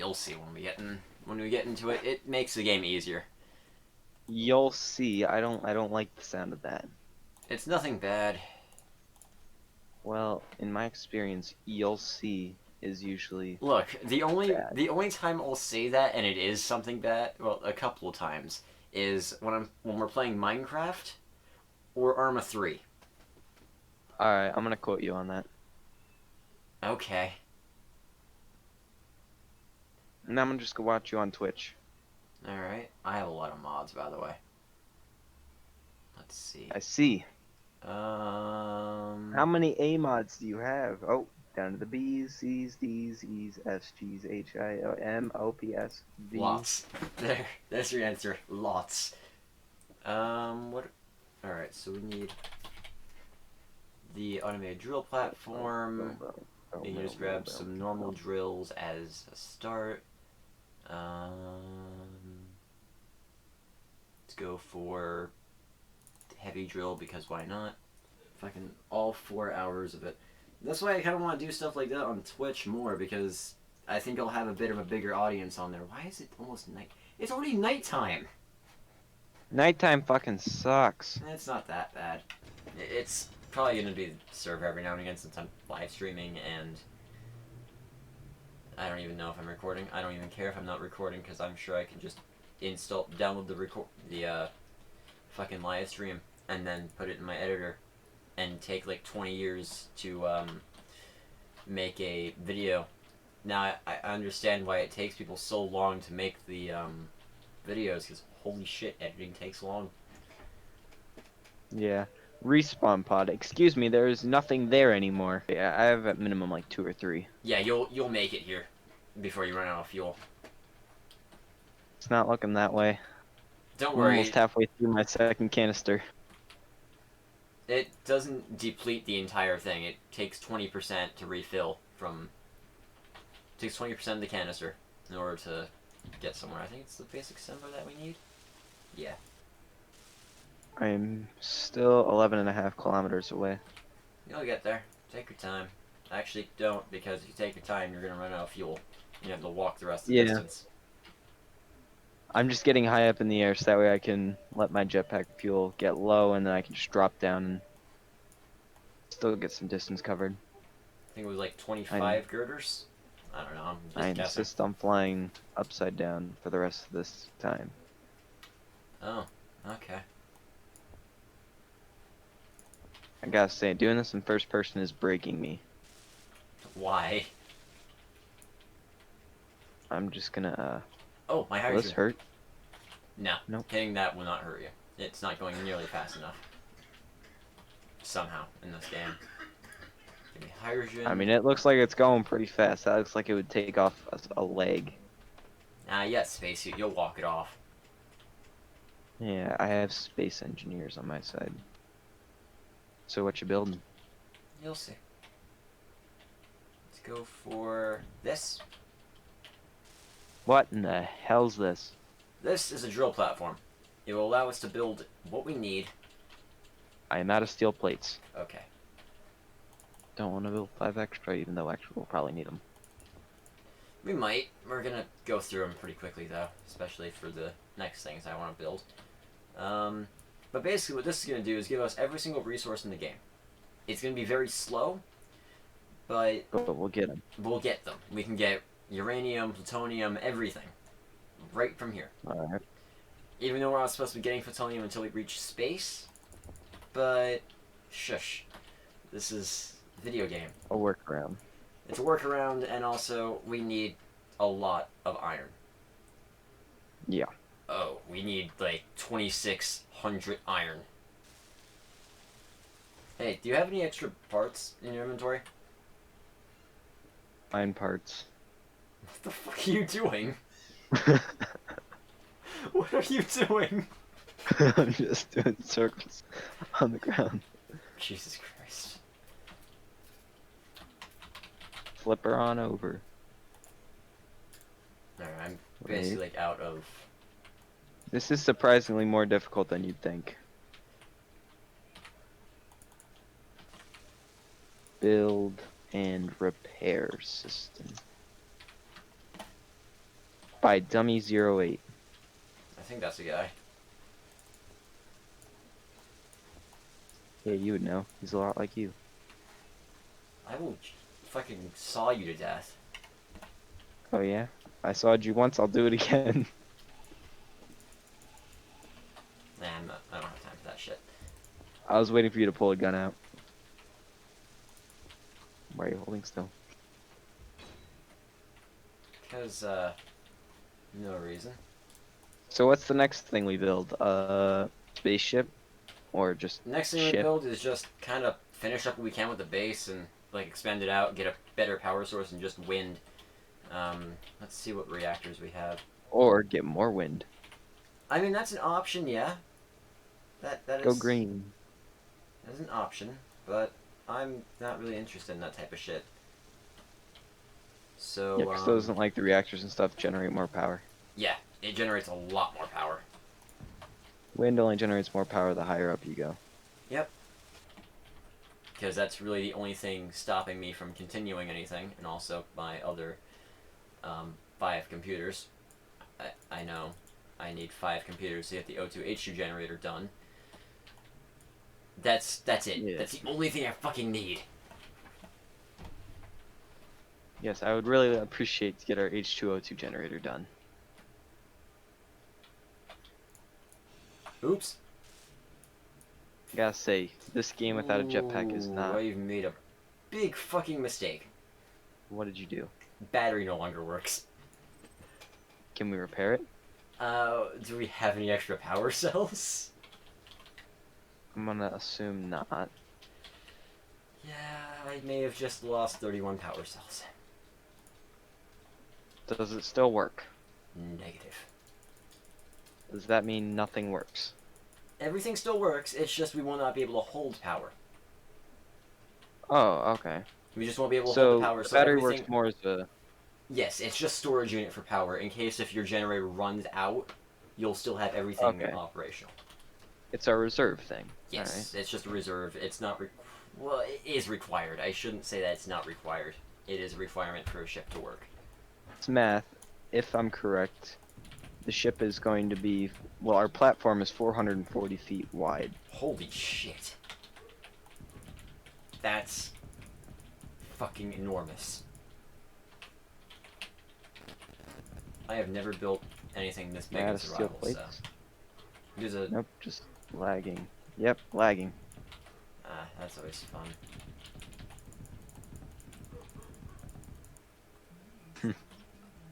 You'll see when we get into it. It makes the game easier. You'll see. I don't like the sound of that. It's nothing bad. Well, in my experience, you'll see is usually Look, bad. the only time I'll say that, and it is something bad, well, a couple of times, is when we're playing Minecraft or Arma 3. Alright, I'm gonna quote you on that. Okay. And I'm gonna just go watch you on Twitch. Alright. I have a lot of mods, by the way. Let's see. I see. How Um. many A mods do you have? Oh, down to the B's, C's, D's, E's, F's, G's, H, I, O, M, O, P, S, V. Lots. There's your answer. Lots. What? Alright, so we need the automated drill platform. You can just grab some normal drills as a start. Let's go for heavy drill because why not? Fucking all 4 hours of it. That's why I kind of want to do stuff like that on Twitch more because I think I'll have a bit of a bigger audience on there. Why is it almost night? It's already nighttime. Nighttime fucking sucks. It's not that bad. It's probably gonna be the server every now and again since I'm live streaming and I don't even know if I'm recording. I don't even care if I'm not recording because I'm sure I can just download the fucking live stream and then put it in my editor and take like 20 years to make a video. Now I understand why it takes people so long to make the videos because holy shit, editing takes long. Yeah. Respawn pod. Excuse me, there is nothing there anymore. Yeah, I have at minimum like 2 or 3. Yeah, you'll make it here before you run out of fuel. It's not looking that way. Don't I'm almost worry, halfway through my second canister. it doesn't deplete the entire thing. It takes 20% to refill from. It takes 20% of the canister in order to get somewhere. I think it's the basic assembler that we need. Yeah. I'm still 11.5 kilometers away. You'll get there. Take your time. Actually, don't, because if you take your time, you're gonna run out of fuel. You have to walk the rest of the Yeah. distance. I'm just getting high up in the air so that way I can let my jetpack fuel get low and then I can just drop down and still get some distance covered. I think it was like I, 25 girders. I don't know. I'm I just guessing. insist on flying upside down for the rest of this time. Oh, okay. I gotta say, doing this in first person is breaking me. Why? I'm just gonna, Oh, my will this hydrogen. hurt? No, Nope. hitting that will not hurt you. It's not going nearly fast enough. Somehow in this game. Give me hydrogen. I mean, it looks like it's going pretty fast. That looks like it would take off a leg. Yes, spacesuit. You'll walk it off. Yeah, I have space engineers on my side. So what you building? You'll see. Let's go for this. What in the hell's this? This is a drill platform. It will allow us to build what we need. I am out of steel plates. Okay. Don't want to build 5 extra, even though actually we'll probably need them. We might. We're gonna go through them pretty quickly though, especially for the next things I want to build. But basically what this is gonna do is give us every single resource in the game. It's gonna be very slow, but But we'll get them. we'll get them. We can get uranium, plutonium, everything. Right from here. Alright. Even though we're not supposed to be getting plutonium until we reach space. But, shush. This is a video game. A workaround. It's a workaround, and also, we need a lot of iron. Yeah. Oh, we need like 2,600 iron. Hey, do you have any extra parts in your inventory? Mine parts. What the fuck are you doing? What are you doing? I'm just doing circles on the ground. Jesus Christ. Flip her on over. Alright, I'm basically like out of... This is surprisingly more difficult than you'd think. Build and repair system. by Dummy08. I think that's the guy. Yeah, you would know. He's a lot like you. I will fucking saw you to death. Oh yeah? I sawed you once, I'll do it again. Nah, I don't have time for that shit. I was waiting for you to pull a gun out. Why are you holding still? Because, no reason. So what's the next thing we build? Spaceship? Or just Next thing we ship? build is just kind of finish up what we can with the base and, like, expand it out, get a better power source and just wind. Let's see what reactors we have. Or get more wind. I mean, that's an option, yeah. That Go is... green. That's an option, but I'm not really interested in that type of shit. So, Yeah, because doesn't like the reactors and stuff generate more power. yeah, it generates a lot more power. Wind only generates more power the higher up you go. Yep. Because that's really the only thing stopping me from continuing anything, and also my other 5 computers. I know I need 5 computers to get the O2H2 generator done. That's it. Yeah. That's the only thing I fucking need. Yes, I would really appreciate to get our H2O2 generator done. Oops. I gotta say, this game without a jetpack is Ooh, not... I've made a big fucking mistake. What did you do? Battery no longer works. Can we repair it? Do we have any extra power cells? I'm gonna assume not. Yeah, I may have just lost 31 power cells. Does it still work? Negative. Does that mean nothing works? Everything still works, it's just we will not be able to hold power. Oh, okay. We just won't be able to So hold the power. the So battery everything... works more as a... Yes, it's just storage unit for power. In case if your generator runs out, you'll still have everything Okay. operational. It's our reserve thing. Yes, Alright. it's just a reserve. It's not... Well, it is required. I shouldn't say that it's not required. It is a requirement for a ship to work. It's math. If I'm correct, the ship is going to be... Well, our platform is 440 feet wide. Holy shit. That's fucking enormous. I have never built anything this big Out in of steel survival, plates? so... There's a... Nope, just lagging. Yep, lagging. That's always fun.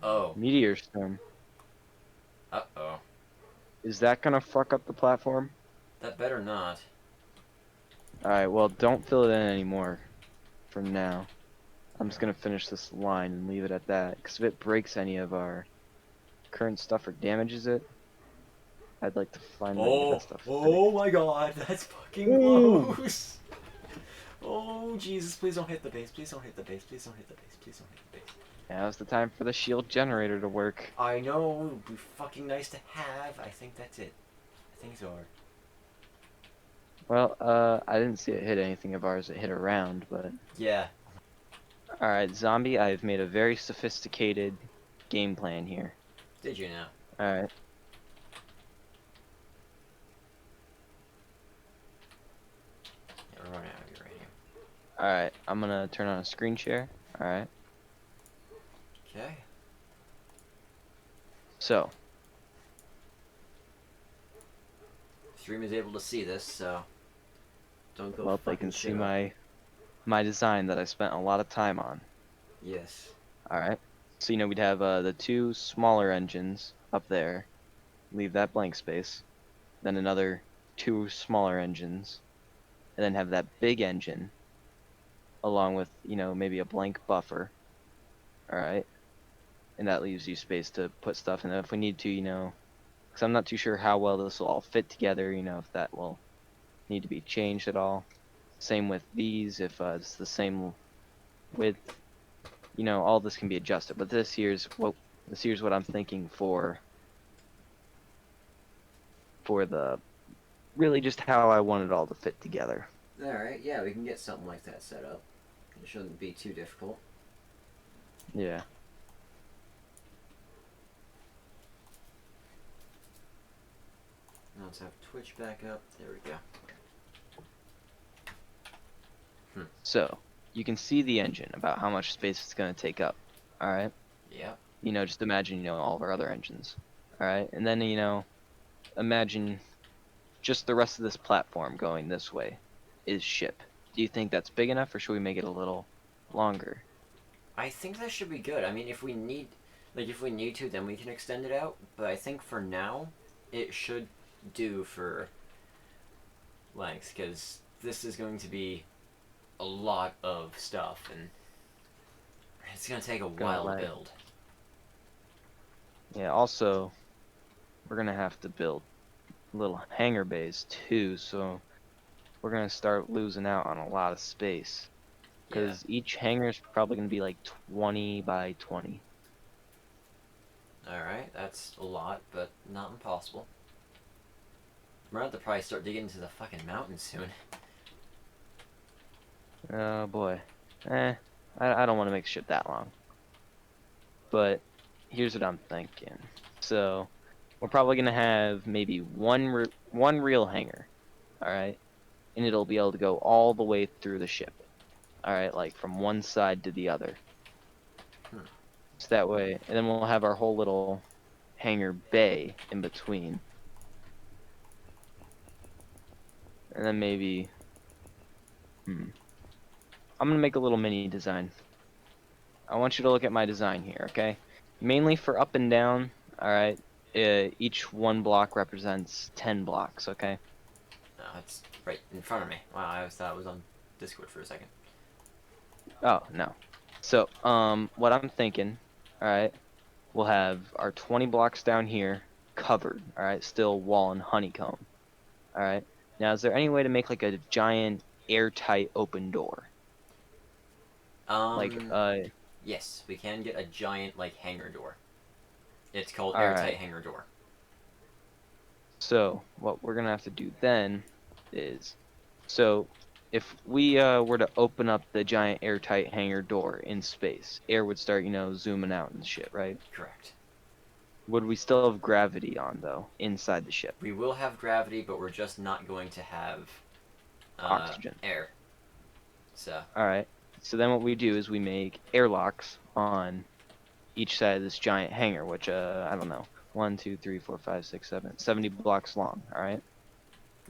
Oh. Meteor storm. Uh-oh. Is that gonna fuck up the platform? That better not. Alright, well, don't fill it in anymore. For now. I'm just gonna finish this line and leave it at that. Because if it breaks any of our current stuff or damages it, I'd like to find that stuff. Oh my god, that's fucking Ooh. close! Oh, Jesus, please don't hit the base, please don't hit the base, please don't hit the base, please don't hit the base. Now's the time for the shield generator to work. I know, it would be fucking nice to have. I think that's it. I think it's over. Well, I didn't see it hit anything of ours. It hit around, but... Yeah. Alright, Zombie, I've made a very sophisticated game plan here. Did you now? Alright. Yeah, we're running out of uranium. Alright, I'm gonna turn on a screen share. Alright. Okay. So, Stream is able to see this, so... Don't go well, they fucking can see shit up. my design that I spent a lot of time on. Yes. Alright. So, we'd have the 2 smaller engines up there. Leave that blank space. Then another 2 smaller engines. And then have that big engine. Along with, maybe a blank buffer. Alright. And that leaves you space to put stuff in. If we need to, because I'm not too sure how well this will all fit together, if that will need to be changed at all. Same with these, if it's the same width, all this can be adjusted. But this here's what I'm thinking for the really just how I want it all to fit together. Alright, yeah, we can get something like that set up. It shouldn't be too difficult. Yeah. Once I have Twitch back up, there we go. So you can see the engine about how much space it's going to take up. All right. Yep. Just imagine all of our other engines. All right, and then imagine just the rest of this platform going this way is ship. Do you think that's big enough, or should we make it a little longer? I think that should be good. I mean, if we need to, then we can extend it out. But I think for now, it should do for length, because this is going to be a lot of stuff, and it's going to take a while to build. Yeah, also, we're going to have to build little hangar bays too, so we're going to start losing out on a lot of space. Because each hangar is probably going to be like 20 by 20. Alright, that's a lot, but not impossible. We're going to have to probably start digging into the fucking mountains soon. Oh boy. I don't want to make the ship that long. But here's what I'm thinking. So we're probably gonna have maybe one real hangar, all right, and it'll be able to go all the way through the ship, all right, like from one side to the other. So that way, and then we'll have our whole little hangar bay in between, and then maybe, I'm gonna make a little mini design. I want you to look at my design here, okay? Mainly for up and down, alright? Each one block represents 10 blocks, okay? No, it's right in front of me. Wow, I always thought it was on Discord for a second. Oh, no. So, what I'm thinking, alright, we'll have our 20 blocks down here covered, alright? Still wall and honeycomb, alright? Now, is there any way to make, like, a giant airtight open door? Like, yes, we can get a giant, like, hangar door. It's called Alright. airtight hangar door. So, what we're gonna have to do then is, so if we were to open up the giant airtight hangar door in space, air would start, zooming out and shit, right? Correct. Would we still have gravity on, though, inside the ship? We will have gravity, but we're just not going to have Oxygen. Air. So. Alright. So then what we do is we make airlocks on each side of this giant hangar, which, I don't know, 1, 2, 3, 4, 5, 6, 7, 70 blocks long, alright?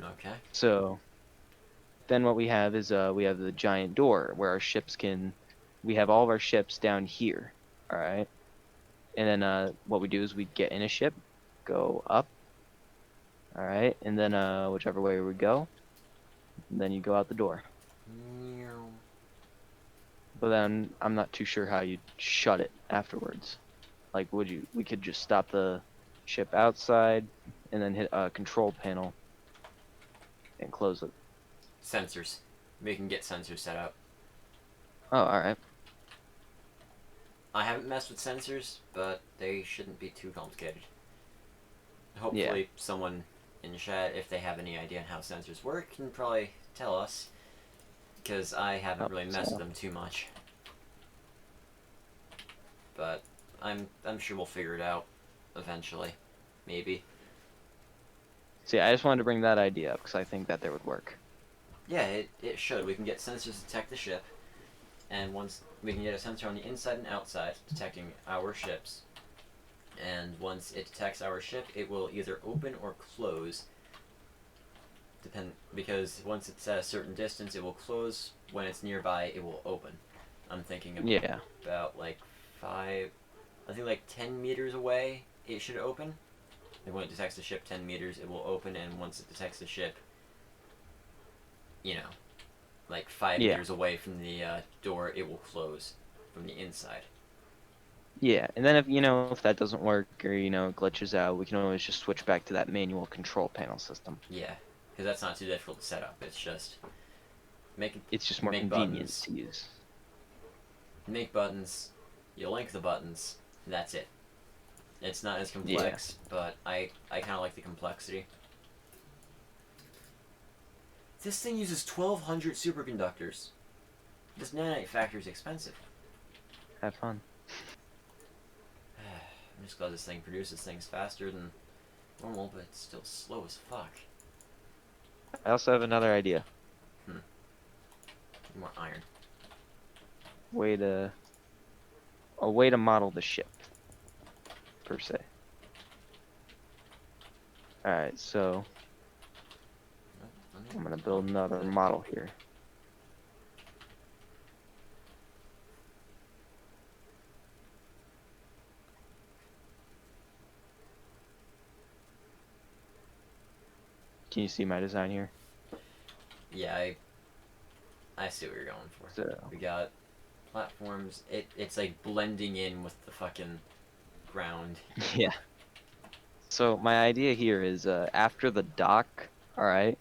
Okay. So then what we have is we have the giant door where our ships we have all of our ships down here, alright? And then what we do is we get in a ship, go up, alright? And then whichever way we go, then you go out the door. But then I'm not too sure how you'd shut it afterwards. Like, we could just stop the ship outside and then hit a control panel and close it. Sensors. We can get sensors set up. Oh, alright. I haven't messed with sensors, but they shouldn't be too complicated. Hopefully someone in chat, if they have any idea on how sensors work, can probably tell us. Because I haven't really messed with them too much. But I'm sure we'll figure it out eventually. Maybe. See, I just wanted to bring that idea up because I think that would work. Yeah, it should. We can get sensors to detect the ship. And once we can get a sensor on the inside and outside detecting our ships. And once it detects our ship, it will either open or close. Because once it's at a certain distance, it will close. When it's nearby, it will open. I'm thinking about like 10 meters away, it should open. And when it detects the ship 10 meters, it will open. And once it detects the ship, like 5 meters away from the door, it will close from the inside. Yeah, and then if that doesn't work or it glitches out, we can always just switch back to that manual control panel system. Yeah, because that's not too difficult to set up. It's just it's just more convenient to use. Make buttons, you link the buttons, and that's it. It's not as complex, but I kind of like the complexity. This thing uses 1,200 superconductors. This nanite factory is expensive. Have fun. I'm just glad this thing produces things faster than normal, but it's still slow as fuck. I also have another idea. More iron. Way to a way to model the ship, per se. Alright, so I'm gonna build another model here. Can you see my design here? Yeah, I see what you're going for. So We got platforms. It's like blending in with the fucking ground. yeah. So my idea here is after the dock, alright,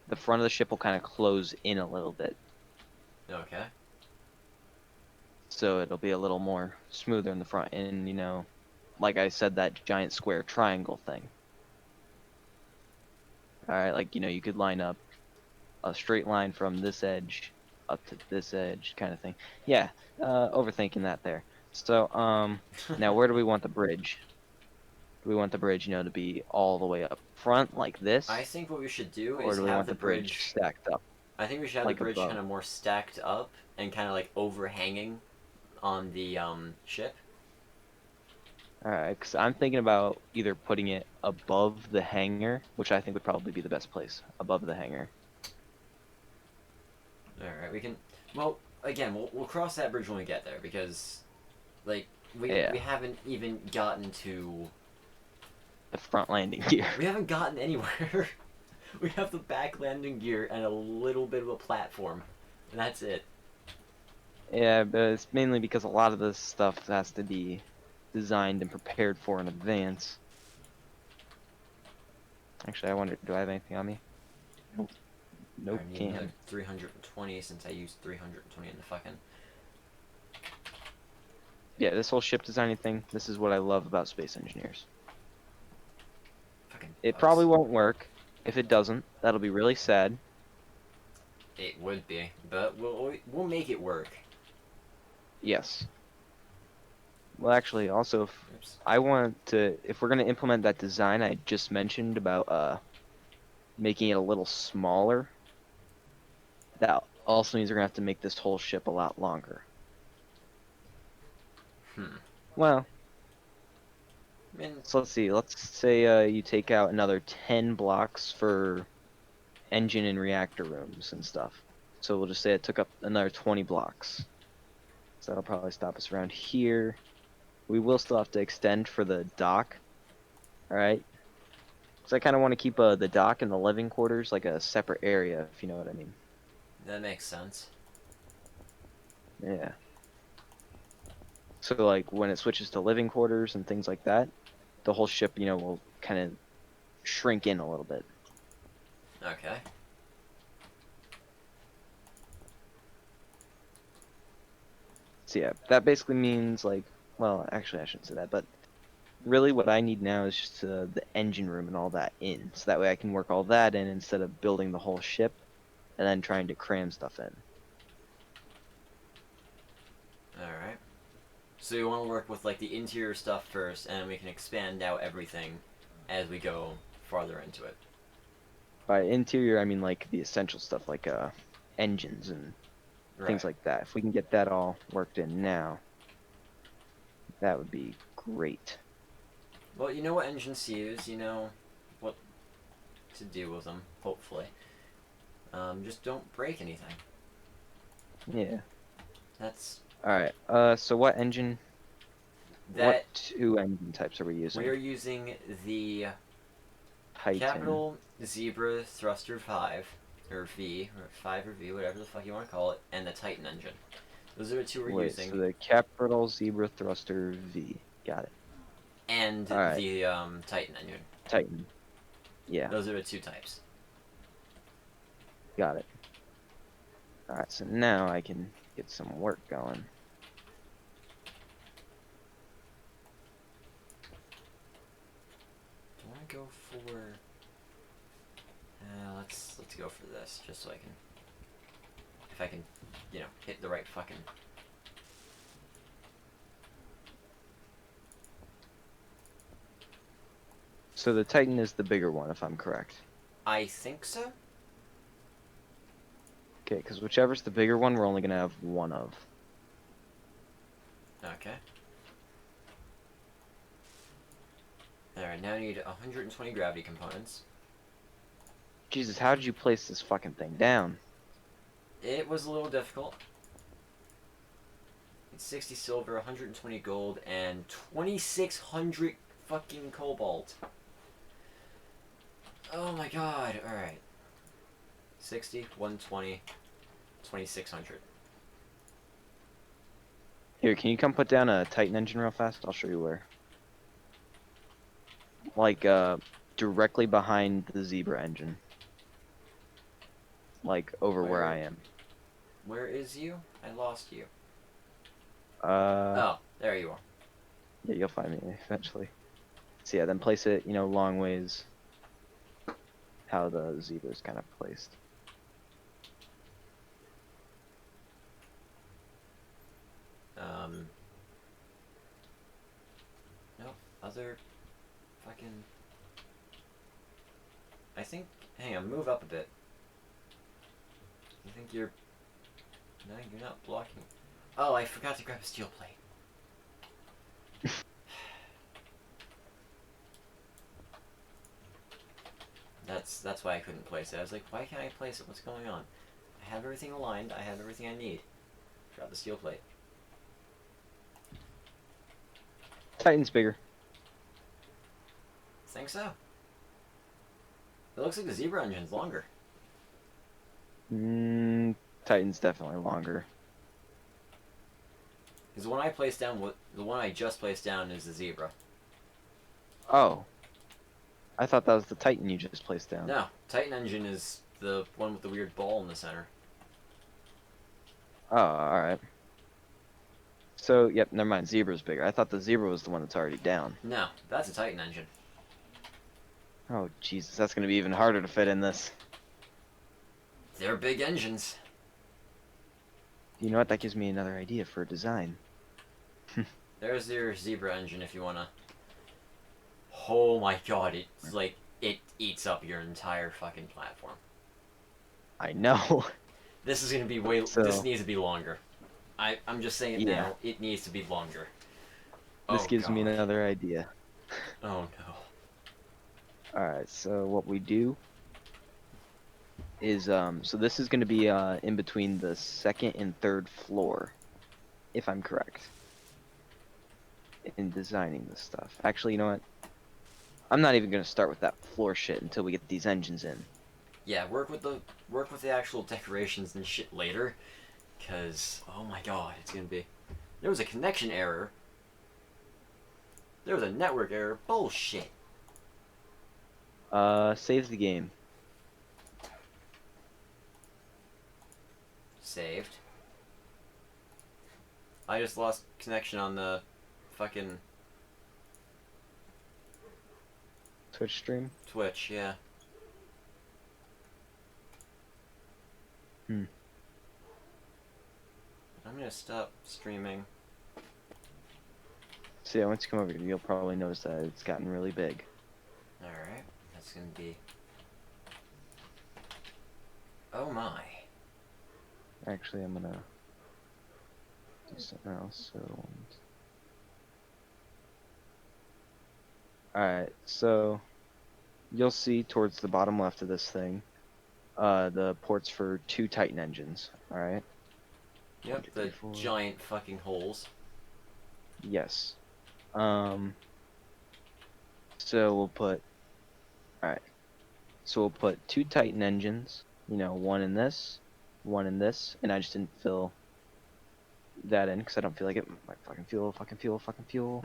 the front of the ship will kind of close in a little bit. Okay. So it'll be a little more smoother in the front. And, you know, like I said, that giant square triangle thing. Alright, like, you know, you could line up a straight line from this edge up to this edge kind of thing. Yeah, overthinking that there. So, now where do we want the bridge? Do we want the bridge, you know, to be all the way up front like this? I think what we should do Or is do we have want the the bridge bridge. stacked up, I think we should have the like bridge above? kind of more stacked up and kind of like overhanging on the ship. Alright, because I'm thinking about either putting it above the hangar, which I think would probably be the best place, above the hangar. All right, we can. Well, again, we'll cross that bridge when we get there because, like, we Yeah. we haven't even gotten to. The front landing gear. We haven't gotten anywhere. We have the back landing gear and a little bit of a platform, and that's it. Yeah, but it's mainly because a lot of this stuff has to be designed and prepared for in advance. Actually, I wonder, do I have anything on me? Nope. Nope, I need can't. another 320 since I used 320 in the fucking. Yeah, this whole ship designing thing, this is what I love about space engineers. Fucking. It bugs. probably won't work. If it doesn't, that'll be really sad. It would be, but we'll make it work. Yes. Well, actually, also, Oops. I want to, if we're going to implement that design I just mentioned about making it a little smaller, that also means we're going to have to make this whole ship a lot longer. Well, I mean, so let's see. Let's say you take out another 10 blocks for engine and reactor rooms and stuff. So we'll just say it took up another 20 blocks. So that'll probably stop us around here. We will still have to extend for the dock. Alright? So I kind of want to keep the dock and the living quarters like a separate area, if you know what I mean. that makes sense. Yeah. So like when it switches to living quarters and things like that, the whole ship, you know, will kind of shrink in a little bit. Okay. So yeah, that basically means like, well, actually I shouldn't say that, but really what I need now is just the engine room and all that in, so that way I can work all that in instead of building the whole ship and then trying to cram stuff in. Alright. So we want to work with like the interior stuff first, and then we can expand out everything as we go farther into it. By interior, I mean like the essential stuff like engines and things like that. If we can get that all worked in now, that would be great. Well, you know what engines to use, you know what to do with them, hopefully. Just don't break anything. Yeah. That's Alright, so what engine, that. what two engine types are we using? We are using the Titan. Capital Zebra Thruster 5, or V, or 5 or V, whatever the fuck you want to call it, and the Titan engine. Those are the two we're Wait, using. so the Capital Zebra Thruster V. Got it. And Alright. the Titan engine. Titan. Yeah, Those are the two types. got it. Alright, so now I can get some work going. Do I want to go for? Let's go for this, just so I can, if I can, you know, hit the right fucking. So the Titan is the bigger one, if I'm correct. I think so. Okay, because whichever's the bigger one, we're only gonna have one of. Okay. Alright, now I need 120 gravity components. Jesus, how did you place this fucking thing down? It was a little difficult. It's 60 silver, 120 gold, and 2,600 fucking cobalt. Oh my god, alright. 60, 120, 2,600. Here, can you come put down a Titan engine real fast? I'll show you where. Like, directly behind the Zebra engine. Like, over where I am. Where is you? I lost you. Uh, Oh, there you are. yeah, you'll find me eventually. So yeah, then place it, you know, long ways. How the Zebra's kind of placed. Nope, other fucking... I think... Hang on, move up a bit. I think you're... No, you're not blocking. Oh, I forgot to grab a steel plate. That's why I couldn't place it. I was like, why can't I place it? What's going on? I have everything aligned. I have everything I need. Grab the steel plate. Titan's bigger. Think so. It looks like the Zebra engine's longer. Titan's definitely longer. Because the one I placed down, the one I just placed down is the Zebra. Oh. I thought that was the Titan you just placed down. No, Titan engine is the one with the weird ball in the center. Oh, alright. So, yep, never mind. Zebra's bigger. I thought the Zebra was the one that's already down. No, that's a Titan engine. Oh, Jesus, that's going to be even harder to fit in this. They're big engines. You know what? That gives me another idea for a design. There's your Zebra engine if you wanna... Oh my god, it's like, it eats up your entire fucking platform. I know. This is gonna be way... So- This needs to be longer. I'm just saying it Yeah. now, it needs to be longer. This Oh, gives me God. another idea. Oh no. Alright, so what we do is, so this is going to be in between the second and third floor, if I'm correct, in designing this stuff. Actually, you know what? I'm not even going to start with that floor shit until we get these engines in. Yeah, work with the actual decorations and shit later, cause oh my god, it's gonna be. There was a connection error. There was a network error. Bullshit. Save the game. Saved. I just lost connection on the fucking Twitch stream? Twitch. Yeah. Hmm. I'm gonna stop streaming. So yeah, once you come over here, you'll probably notice that it's gotten really big. Alright, that's gonna be... Oh my. Actually, I'm gonna do something else. So, alright, so you'll see towards the bottom left of this thing, the ports for 2 Titan engines. Alright. Yep, 1, 2, the 3, 4. giant fucking holes. Yes. So we'll put. Alright. So we'll put 2 Titan engines. You know, one in this, and I just didn't fill that in because I don't feel like it. My fucking fuel.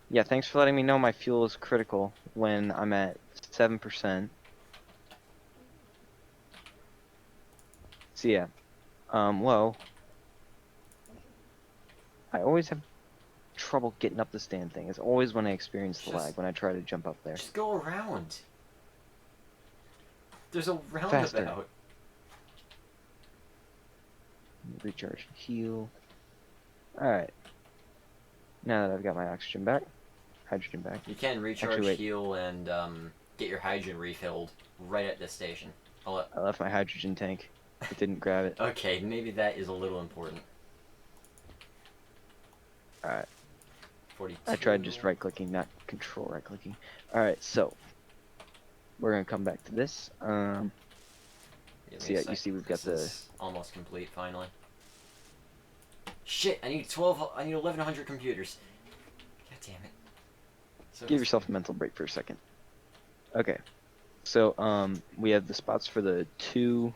Yeah, thanks for letting me know my fuel is critical when I'm at 7%. So yeah. Well, I always have trouble getting up this damn thing. It's always when I experience the lag, when I try to jump up there. Just go around. There's a Faster. roundabout. Recharge, heal. Alright. Now that I've got my oxygen back, hydrogen back. You can recharge, Actually, wait. heal, and get your hydrogen refilled right at this station. I'll I left my hydrogen tank. It didn't grab it. okay, maybe that is a little important. Alright. 42. I tried just right-clicking, not control right-clicking. Alright, so we're gonna come back to this. Give me So a yeah, sec. you see we've got This is almost complete finally. Shit, I need 1100 computers. God damn it. So give yourself a mental break for a second. Okay. So we have the spots for the 2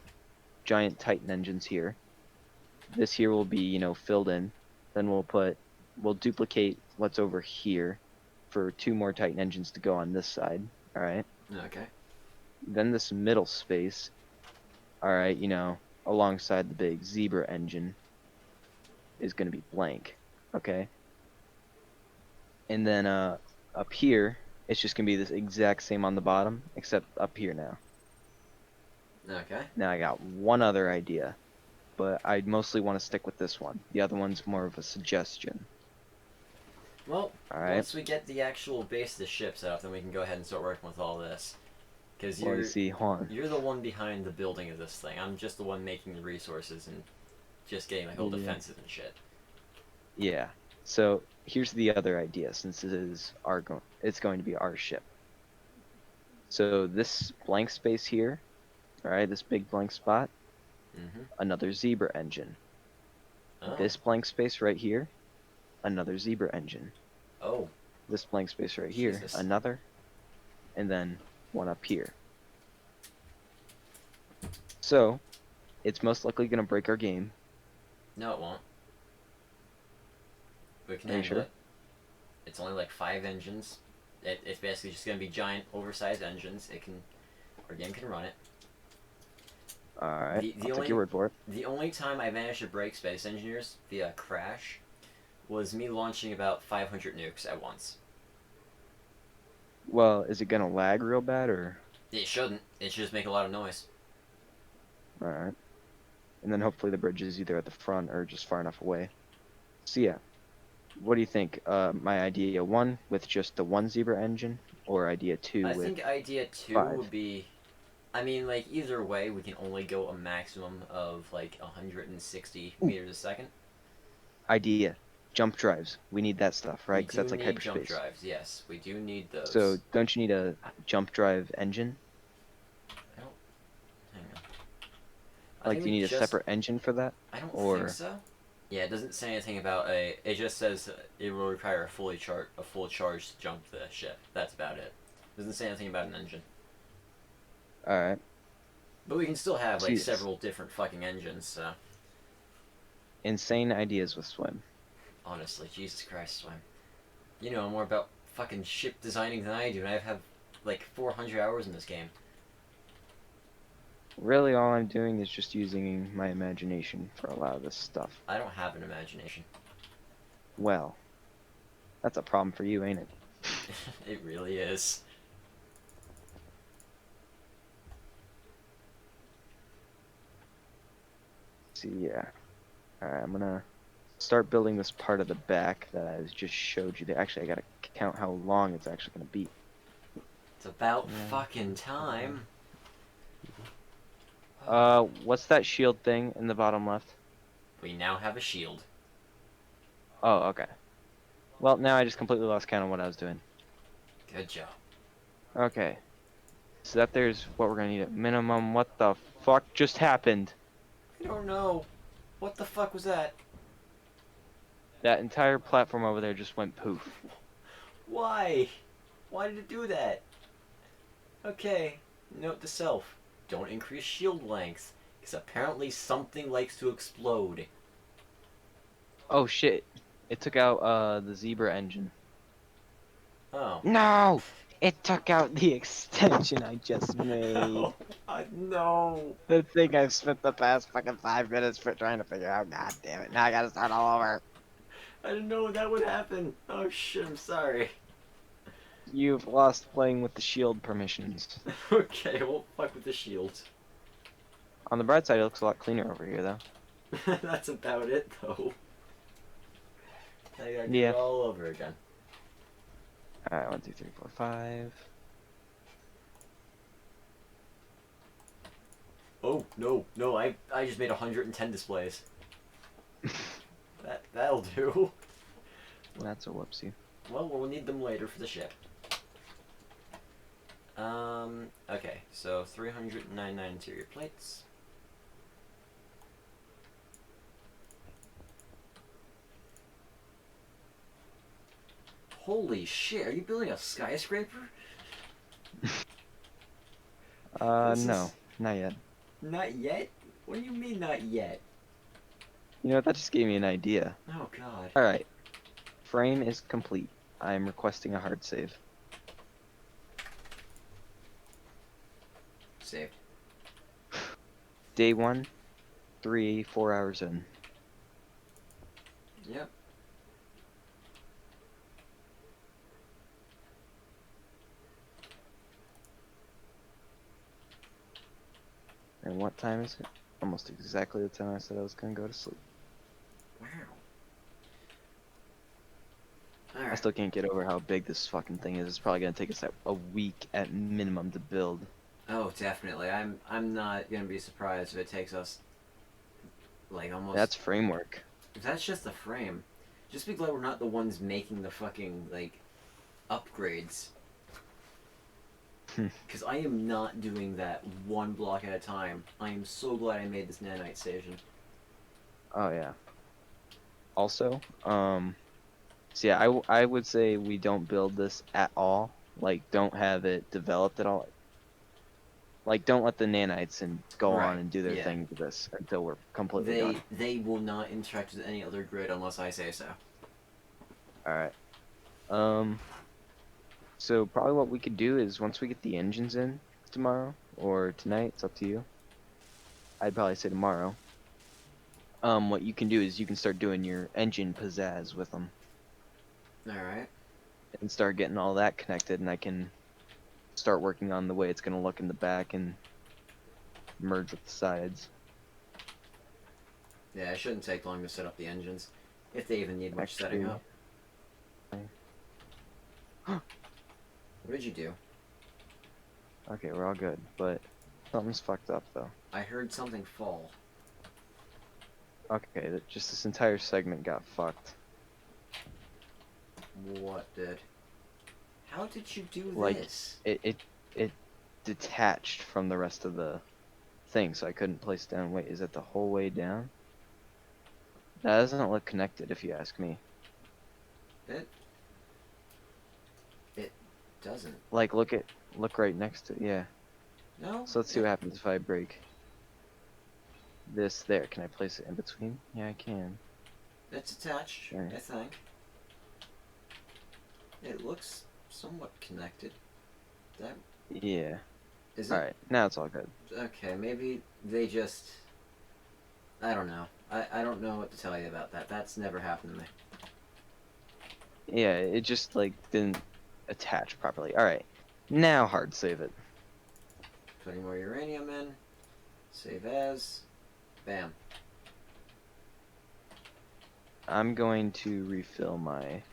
giant Titan engines here. This here will be, you know, filled in. Then we'll duplicate what's over here for 2 more Titan engines to go on this side. Alright. Okay. Then this middle space, alright, you know, alongside the big Zebra engine is gonna be blank. Okay. And then up here, it's just gonna be this exact same on the bottom, except up here now. Okay. Now I got one other idea, but I mostly want to stick with this one. The other one's more of a suggestion. Well, Alright. once we get the actual base of the ship set up, then we can go ahead and start working with all this. Because Well, you see, hold on. you're the one behind the building of this thing. I'm just the one making the resources and just getting like all Yeah. defenses and shit. Yeah. So here's the other idea, since it is it's going to be our ship. So this blank space here, alright, this big blank spot, Mm-hmm. another Zebra engine. Oh. This blank space right here, another Zebra engine. Oh. This blank space right here, Jesus. another, and then one up here. So, it's most likely going to break our game. No, it won't. We can Are you handle sure? it. It's only like 5 engines. It's basically just gonna be giant, oversized engines. Our game can run it. Alright, The I'll only- take your word for it. The only time I managed to break Space Engineers via crash was me launching about 500 nukes at once. Well, is it going to lag real bad, or? It shouldn't. It should just make a lot of noise. Alright. And then hopefully the bridge is either at the front or just far enough away. So yeah, what do you think? My idea 1 with just the 1 Zebra engine, or idea 2 I with think idea 2 5. would be... I mean, like, either way, we can only go a maximum of, like, 160 meters a second. idea jump drives? We need that stuff, right? We Because do that's like need hyperspace. jump drives, yes. We do need those. So don't you need a jump drive engine? Hang on. Like, think do you we need a just- separate engine for that? I don't or- think so. Yeah, it doesn't say anything about a... It just says it will require a full charge to jump the ship. That's about it. It doesn't say anything about an engine. Alright. But we can still have, like, Jeez. several different fucking engines, so... Insane ideas with Swim. Honestly, Jesus Christ, Swim. You know more about fucking ship designing than I do, and I have, like, 400 hours in this game. Really, all I'm doing is just using my imagination for a lot of this stuff. I don't have an imagination. Well, that's a problem for you, ain't it? It really is. See, yeah. Alright, I'm gonna start building this part of the back that I just showed you there. Actually, I gotta count how long it's actually gonna be. It's about Yeah. fucking time. What's that shield thing in the bottom left? We now have a shield. Oh, okay. Well, now I just completely lost count of what I was doing. Good job. Okay. So that there's what we're gonna need at minimum. What the fuck just happened? I don't know. What the fuck was that? That entire platform over there just went poof. Why? Why did it do that? Okay, note to self. Don't increase shield length, because apparently something likes to explode. Oh shit. It took out the Zebra engine. Oh. No! It took out the extension I just made. No. No. The thing I've spent the past fucking 5 minutes for trying to figure out. God damn it. Now I gotta start all over. I didn't know that would happen. Oh shit, I'm sorry. You've lost playing with the shield permissions. Okay, well, fuck with the shield. On the bright side, it looks a lot cleaner over here, though. That's about it, though. I gotta do Yeah. it all over again. Alright, 1, 2, 3, 4, 5. Oh no! I just made 110 displays. That'll do. That's a whoopsie. Well, we'll need them later for the ship. Okay, so 399 interior plates. Holy shit, are you building a skyscraper? This No, is- not yet. Not yet? What do you mean not yet? You know what? That just gave me an idea. Oh god. Alright. Frame is complete. I'm requesting a hard save. Saved. Day 1, 3, 4 hours in. Yep. And what time is it? Almost exactly the time I said I was gonna go to sleep. Wow. I Alright. still can't get over how big this fucking thing is. It's probably gonna take us a week at minimum to build. Oh, definitely. I'm not gonna be surprised if it takes us like almost. That's framework. That's just the frame. Just be glad we're not the ones making the fucking like upgrades. Because I am not doing that one block at a time. I am so glad I made this nanite station. Oh yeah. Also, so yeah, I would say we don't build this at all. Like, don't have it developed at all. Like, don't let the nanites and go Right, on and do their yeah. thing to this until we're completely done. They will not interact with any other grid unless I say so. All right. So probably what we could do is once we get the engines in tomorrow or tonight, it's up to you. I'd probably say tomorrow. What you can do is you can start doing your engine pizzazz with them Alright. and start getting all that connected, and I can start working on the way it's gonna look in the back and merge with the sides. Yeah, it shouldn't take long to set up the engines. If they even need much setting up. What did you do? Okay, we're all good, but something's fucked up though. I heard something fall. Okay, just this entire segment got fucked. What did? How did you do Like, this? it detached from the rest of the thing, so I couldn't place down. Wait, is it the whole way down? That doesn't look connected, if you ask me. It doesn't. Like, look right next to it. Yeah. No? So let's see what happens if I break this there. Can I place it in between? Yeah, I can. It's attached, Sure. I think. It looks somewhat connected. That Yeah. is it. Alright, now it's all good. Okay, maybe they just. I don't know. I don't know what to tell you about that. That's never happened to me. Yeah, it just, like, didn't attach properly. Alright. Now hard save it. Putting more uranium in. Save as. Bam. I'm going to refill my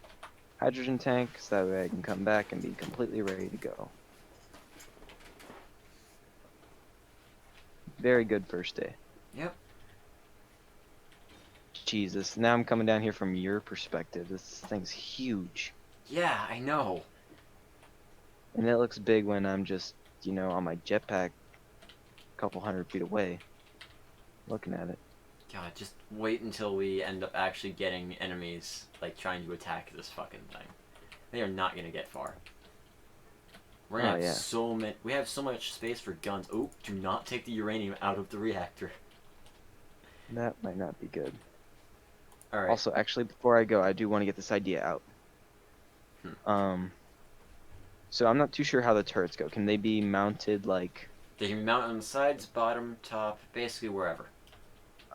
hydrogen tank so that way I can come back and be completely ready to go. Very good first day. Yep. Jesus, now I'm coming down here from your perspective. This thing's huge. Yeah, I know. And it looks big when I'm just, you know, on my jetpack a couple 100 feet away looking at it. God, just wait until we end up actually getting enemies, like, trying to attack this fucking thing. They are not gonna get far. We're gonna Oh, have yeah. so many. We have so much space for guns. Oh, do not take the uranium out of the reactor. That might not be good. Alright. Also, actually, before I go, I do want to get this idea out. So I'm not too sure how the turrets go. Can they be mounted like... They can be mounted on the sides, bottom, top, basically wherever.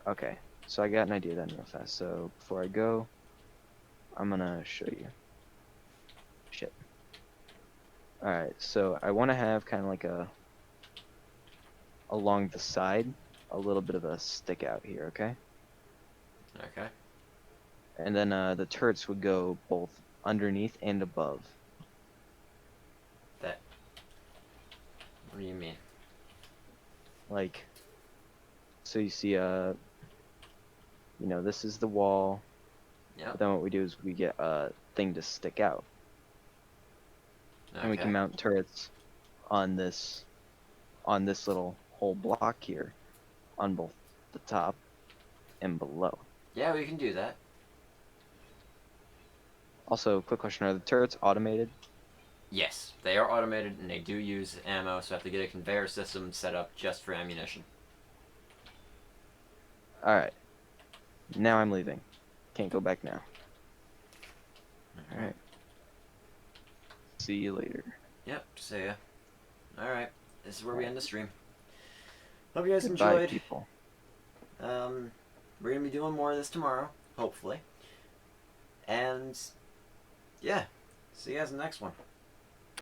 Okay, so I got an idea then real fast. So before I go, I'm gonna show you. Shit. Alright, so I want to have kind of like along the side, a little bit of a stick out here, okay? Okay. And then the turrets would go both underneath and above. That. What do you mean? Like, so you see, this is the wall. Yep. But then what we do is we get a thing to stick out. Okay. And we can mount turrets on this little whole block here, on both the top and below. Yeah, we can do that. Also, quick question: are the turrets automated? Yes, they are automated and they do use ammo, so I have to get a conveyor system set up just for ammunition. All right. Now I'm leaving. Can't go back now. All right. See you later. Yep, see ya. Alright, this is where we end the stream. Hope you guys Goodbye, enjoyed. people. We're gonna be doing more of this tomorrow, hopefully. And yeah, see you guys in the next one.